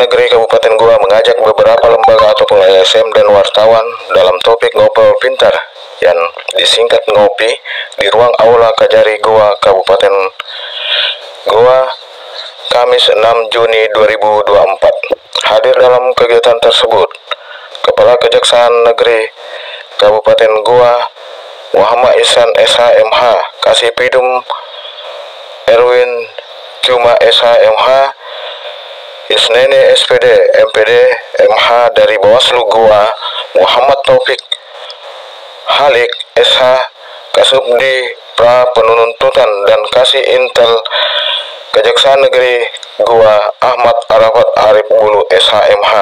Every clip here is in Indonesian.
Negeri Kabupaten Goa mengajak beberapa lembaga ataupun LSM dan wartawan dalam topik ngobrol pintar yang disingkat ngopi di ruang Aula Kajari Goa, Kabupaten Goa, Kamis 6 Juni 2024. Hadir dalam kegiatan tersebut Kepala Kejaksaan Negeri Kabupaten Goa Muhammad Ihsan SH.MH, Kasipidum Erwin Cuma SH.MH, Isnene SPD MPD MH dari Bawaslu Goa Muhammad Taufik Halik SH, Kasubdi Pra Penuntutan dan Kasih Intel Kejaksaan Negeri Goa Ahmad Arafat Arif Bulu SH.MH.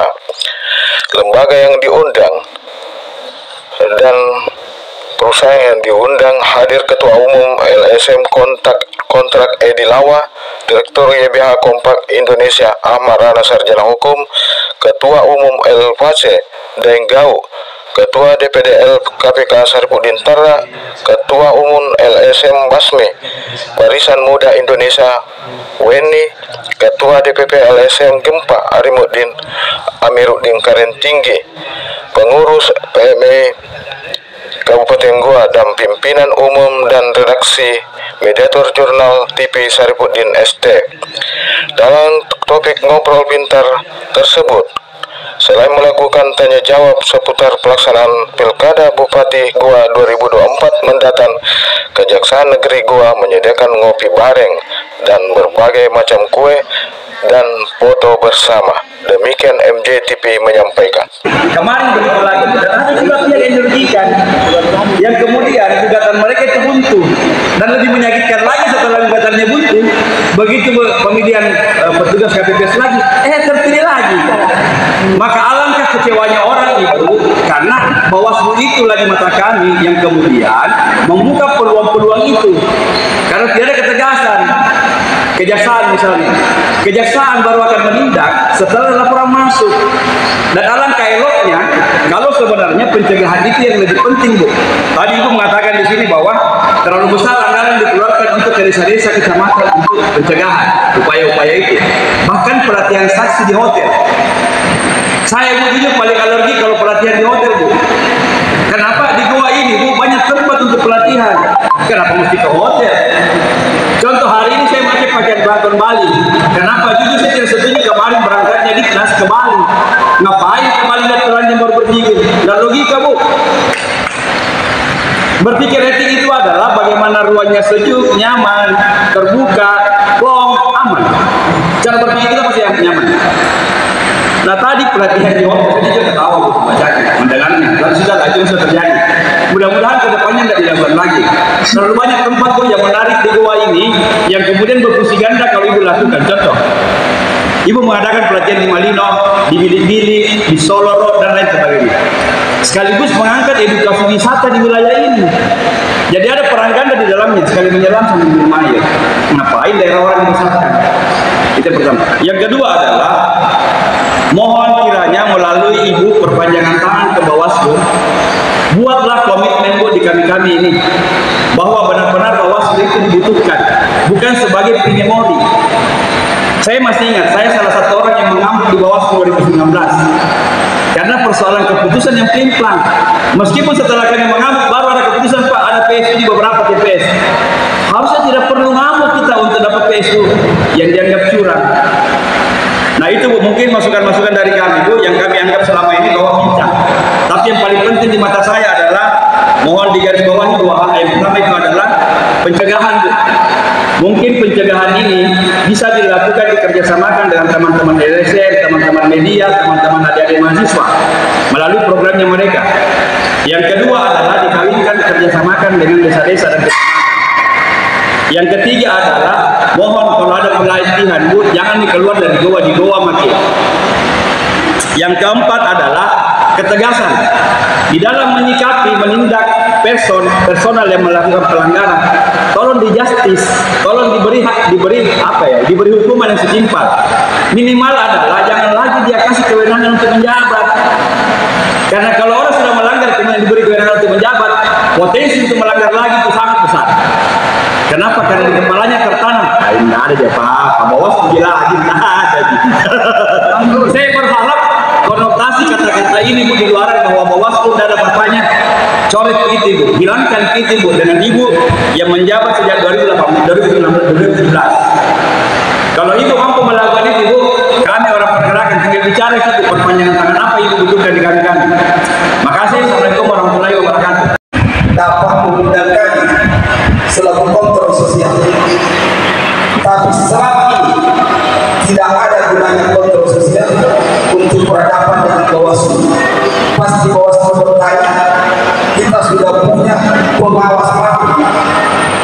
Lembaga yang diundang dan perusahaan yang diundang hadir Ketua Umum LSM Kontrak Edi Lawa, Direktur YBH Kompak Indonesia Ahmad Rana Sarjana Hukum, Ketua Umum LVC Denggau, Ketua DPD KPK Saripudin Tara, Ketua Umum LSM Basmi Barisan Muda Indonesia Weni, Ketua DPP LSM Gempa Arimuddin Amiruddin Karen Tinggi, pengurus PMI Kabupaten Goa dan pimpinan umum dan redaksi Mediator Jurnal TV Saripudin ST. Dalam topik ngobrol pintar tersebut, selain melakukan tanya jawab seputar pelaksanaan Pilkada Bupati Goa 2024 mendatang, Kejaksaan Negeri Goa menyediakan ngopi bareng dan berbagai macam kue dan foto bersama. Demikian MJTV menyampaikan. Kemarin begitu lagi, dan ada juga pihak yang dirugikan, yang kemudian gugatan mereka itu buntu, dan lebih menyakitkan lagi setelah gugatannya buntu, begitu pemilihan petugas KPPS lagi, terpilih lagi. Maka alangkah kecewanya orang itu, karena Bawaslu itulah di mata kami yang kemudian membuka peluang-peluang itu, karena tidak ada ketegasan. Kejaksaan misalnya, kejaksaan baru akan menindak setelah laporan masuk. Dan alangkah eloknya kalau sebenarnya pencegahan itu yang lebih penting, Bu. Tadi Ibu mengatakan di sini bahwa terlalu besar anggaran dikeluarkan untuk desa-desa kecamatan untuk pencegahan upaya-upaya itu. Bahkan pelatihan saksi di hotel. Saya Bu jujur paling alergi kalau pelatihan di hotel, Bu. Kenapa di Goa ini, Bu, banyak tempat untuk pelatihan? Kenapa mesti ke hotel? Contoh hari ini saya pakai pakaian Banten Bali. Kenapa? Jujur saya tidak setuju kemarin berangkatnya di Dinas ke Bali. Ngapain ke Bali dan telanjang baru berpikir? Dan logika, Bu. Berpikir etik itu adalah bagaimana ruangnya sejuk, nyaman, terbuka, plong, aman. Cara berpikir kita pasti yang nyaman. Nah tadi pelatihan di hotel, saya juga ketawa Bu, bacanya, mendengarnya. Dan sudah lah, itu sudah terjadi. Mudah-mudahan kedepannya tidak dilakukan lagi. Terlalu banyak tempat pun yang menarik di Goa ini yang kemudian berfungsi ganda kalau Ibu lakukan. Contoh, Ibu mengadakan pelatihan di Malino, di Bilik-Bilik, di Soloro dan lain sebagainya. Sekaligus mengangkat edukasi wisata di wilayah ini. Jadi ada perang ganda di dalamnya, sekali menyelam sambil minum air. Ngapain daerah orang diwisatakan? Itu pertama. Yang kedua adalah mohon kiranya melalui Ibu perpanjangan tangan ke Bawaslu, buatlah komitmen Bu di kami-kami ini bahwa benar-benar Bawaslu itu dibutuhkan, bukan sebagai penyemori. Saya masih ingat, saya salah satu orang yang mengamuk di Bawaslu 2019 karena persoalan keputusan yang plimplang. Meskipun setelah kami mengamuk baru ada keputusan, Pak, ada PSU di beberapa TPS. Harusnya tidak perlu ngamuk kita untuk dapat PSU yang dianggap curang. Nah itu Bu, mungkin masukan-masukan dari kami Bu, yang kami anggap selama ini bahwa pincang. Tapi yang paling penting di mata saya adalah mohon digarisbawahi dua hal. Yang pertama itu adalah pencegahan, Bu. Mungkin pencegahan ini bisa dilakukan dikerjasamakan dengan teman-teman LSM, teman-teman media, teman-teman adik-adik mahasiswa melalui programnya mereka. Yang kedua adalah dikawinkan, dikerjasamakan dengan desa-desa dan kecamatan. Yang ketiga adalah mohon kalau ada pelatihan Bu, jangan dikeluar dari Goa, di Goa makin. Yang keempat adalah ketegasan di dalam menyikapi, menindak personal yang melakukan pelanggaran. Tolong di justice, tolong diberi hukuman yang setimpal. Minimal adalah jangan lagi dia kasih kewenangan untuk menjabat. Karena kalau orang sudah melanggar kemudian diberi kewenangan untuk menjabat, potensi untuk melanggar lagi itu sangat besar. Kenapa? Kenapa? Karena di kepalanya tertanam. Nah, ini ada aja Pak Bawaslu gila lagi ada. Saya berharap konotasi kata-kata ini Bu diluarkan bahwa Bawaslu tidak ada bapaknya. Coret itu Bu, hilangkan itu Bu dengan Ibu yang menjabat sejak 2017. Kalau Ibu mampu melakukan itu Bu, kami orang pergerakan tinggal bicara itu perpanjangan tangan apa Ibu butuhkan di kami. Makasih. Assalamualaikum warahmatullahi wabarakatuh. Dapat mengundang kami selaku kontrol sosial, tapi selama ini tidak ada gunanya kontrol sosial untuk berhadapan dengan Bawaslu. Pasti Bawaslu bertanya, kita sudah punya pengawas rapi,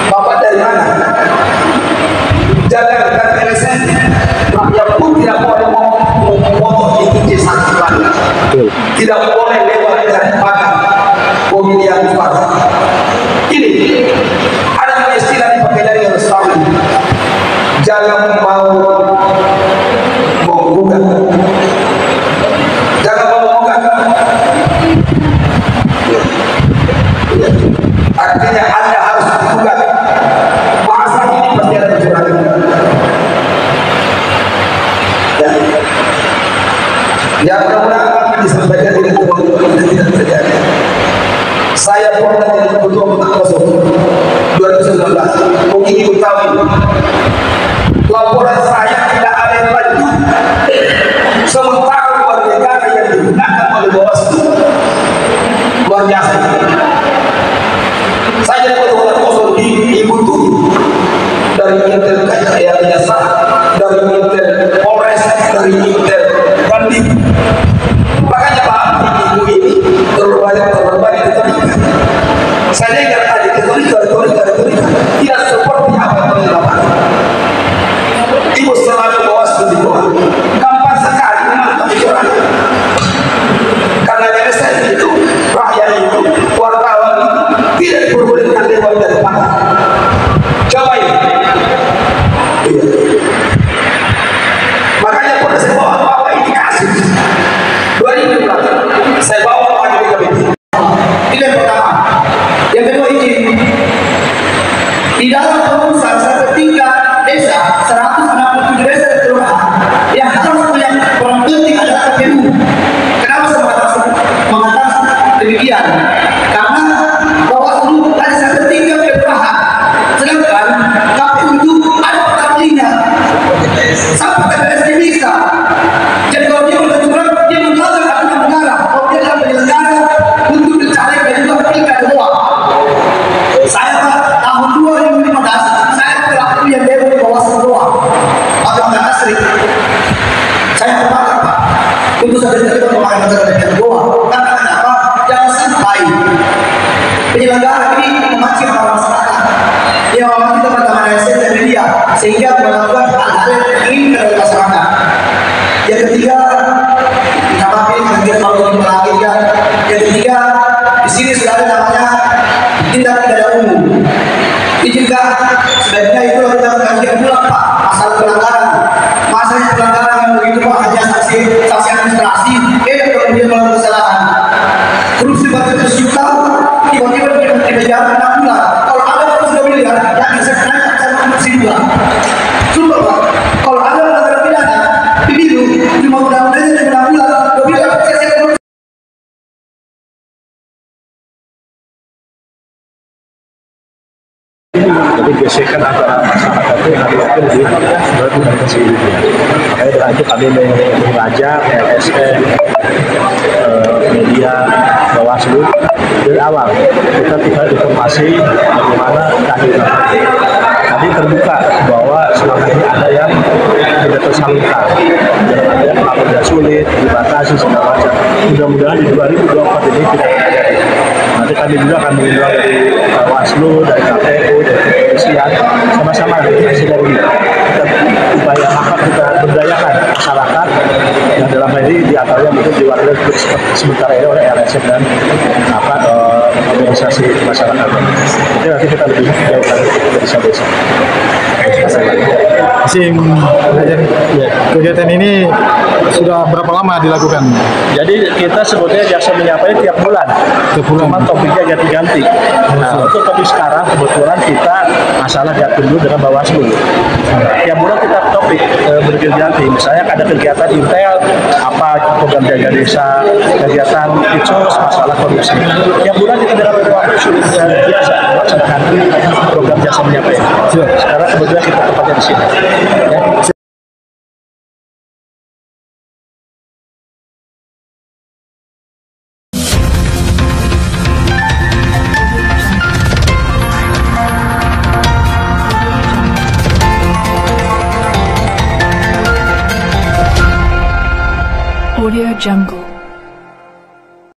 Bapak dari mana? Jalankan LSM, rakyat pun tidak boleh memotong itu C1 lagi, tidak boleh lewat dari pagar pemilihan suara. Ini ada istilah dipakai dari Rasul, jangan mau menggugat, jangan mau menggugat. Artinya Anda harus menggugat. Bahasa ini pasti ada kecurangan. Ya mudah-mudahan disampaikan dengan teman-teman tidak terjadi. Saya pernah jadi ketua Makassar 2019. Mungkin ibu tahu ini. Laporan saya tidak ada yang lanjut. Sementara luar negara yang digunakan oleh Bawaslu luar biasa. Saya jadi ketua Makassar dibutuh dari Intel Kaya Jasa, dari Intel Polres, dari Intel Bandit. Makanya Pak Ibu ini terlalu banyak ditolikan. Saya dengar tadi retorika tidak seperti apa yang dilakukan. Ibu selalu Bawaslu di bawah. Gampang sekali menangkap kecurangan. Karena LSM itu, rakyat itu, wartawan itu tidak diperbolehkan lewat dari pagar. Coba ini. Makanya pada saya bawa ini kasus 2016 saya bawa lagi di KPP. Itu yang pertama. Yang kedua ini di dalam pengurusan setingkat desa 167 desa dan kelurahan yang harus punya peran penting adalah KPU. Kenapa saya mengatakan demikian? Karena Bawaslu ada setingkat kelurahan, sedangkan KPU itu ada pertandingan sampai TPS bisa. Jadi kalau dia berkecurangan, dia melanggar aturan negara. Kalau dia adalah penyelenggara untuk mencari dan juga pilkada doang. Saya tahun 2015 saya pelaku yang demo di Bawaslu doang atau enggak asli. Saya terbakar Pak. Untuk saya tidak memakai masyarakat yang doang. Karena kenapa? Jangan sampai penyelenggara ini memancing para masyarakat. Dia memancing teman-teman ASN dan media sehingga melakukan hal-hal yang diinginkan oleh masyarakat. Yang ketiga, yang ketiga, di sini sudah ada namanya tindak pidana umum. Ini juga sebaiknya itu kita kajian ulang Pak, masalah pelanggaran. Masalah pelanggaran yang begitu Pak hanya sanksi administrasi, kemudian melakukan kesalahan. Korupsi batu juta, tiba-tiba di penjara 6 bulan. Kalau ada 3 miliar, yang bisa naik sama korupsi juga. Sumpah Pak, kalau ada pelanggaran pidana, pemilu cuma mudah-mudahan yang 6 bulan, 2 miliar selesai korupsi. Jadi gesekan antara masyarakat itu akhir-akhir di organisasi ini. Makanya dengan itu kami mengajak LSM, media, Bawaslu dari awal kita tinggal informasi bagaimana keadilan. Tadi terbuka bahwa selama ini ada yang tidak tersalurkan, ada yang tidak sulit, dibatasi segala macam. Mudah-mudahan di 2024 ini tidak terjadi. Nanti kami juga akan mengundang dari Bawaslu, dari KPU, dari kepolisian, sama-sama hasil dari kita upaya apa kita berdayakan masyarakat yang dalam hal ini diantaranya mungkin diwakili sementara ini oleh LSM dan organisasi masyarakat. Jadi nanti kita lebih jauh lagi ke desa-desa. SIM. Kegiatan ini sudah berapa lama dilakukan? Jadi kita sebetulnya jasa menyapa tiap bulan. Cuma topiknya ganti-ganti. Nah, untuk topik sekarang kebetulan kita masalah diatur dulu dengan Bawaslu. Tiap bulan kita topik berganti. Misalnya ada kegiatan Intel, apa program jaga desa, kegiatan Itsos, masalah korupsi. Tiap bulan kita dalam waktu biasa melaksanakan program jasa menyapa. Sekarang kebetulan kita tempatnya di sini. Ya. Audio Jungle.